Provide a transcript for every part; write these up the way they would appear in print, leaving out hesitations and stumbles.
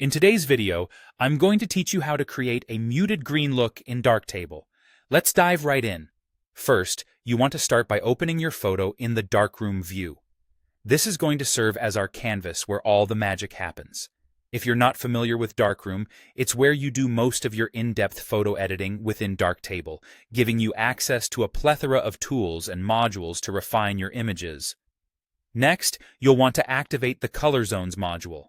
In today's video, I'm going to teach you how to create a muted green look in Darktable. Let's dive right in. First, you want to start by opening your photo in the Darkroom view. This is going to serve as our canvas where all the magic happens. If you're not familiar with Darkroom, it's where you do most of your in-depth photo editing within Darktable, giving you access to a plethora of tools and modules to refine your images. Next, you'll want to activate the Color Zones module.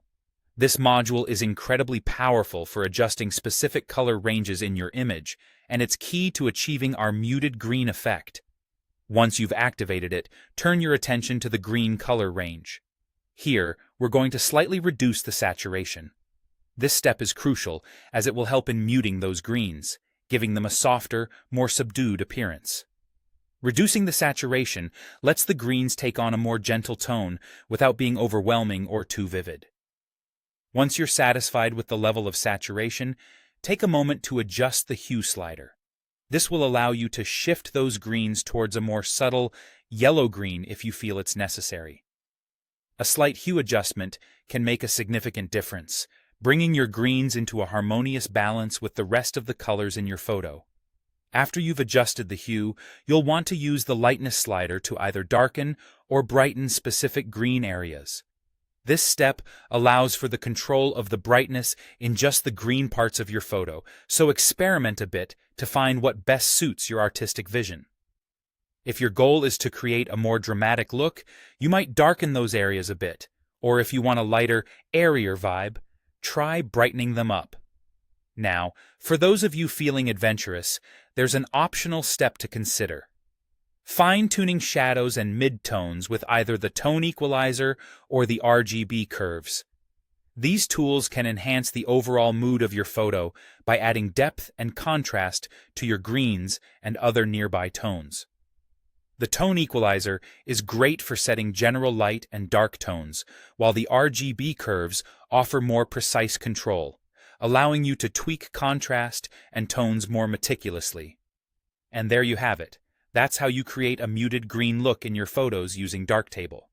This module is incredibly powerful for adjusting specific color ranges in your image, and it's key to achieving our muted green effect. Once you've activated it, turn your attention to the green color range. Here, we're going to slightly reduce the saturation. This step is crucial as it will help in muting those greens, giving them a softer, more subdued appearance. Reducing the saturation lets the greens take on a more gentle tone without being overwhelming or too vivid. Once you're satisfied with the level of saturation, take a moment to adjust the hue slider. This will allow you to shift those greens towards a more subtle yellow-green if you feel it's necessary. A slight hue adjustment can make a significant difference, bringing your greens into a harmonious balance with the rest of the colors in your photo. After you've adjusted the hue, you'll want to use the lightness slider to either darken or brighten specific green areas. This step allows for the control of the brightness in just the green parts of your photo, so experiment a bit to find what best suits your artistic vision. If your goal is to create a more dramatic look, you might darken those areas a bit, or if you want a lighter, airier vibe, try brightening them up. Now, for those of you feeling adventurous, there's an optional step to consider. Fine-tuning shadows and midtones with either the tone equalizer or the RGB curves. These tools can enhance the overall mood of your photo by adding depth and contrast to your greens and other nearby tones. The tone equalizer is great for setting general light and dark tones, while the RGB curves offer more precise control, allowing you to tweak contrast and tones more meticulously. And there you have it. That's how you create a muted green look in your photos using Darktable.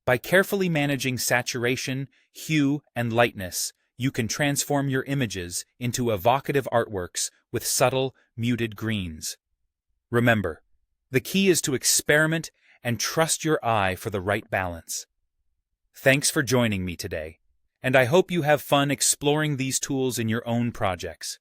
By carefully managing saturation, hue, and lightness, you can transform your images into evocative artworks with subtle, muted greens. Remember, the key is to experiment and trust your eye for the right balance. Thanks for joining me today, and I hope you have fun exploring these tools in your own projects.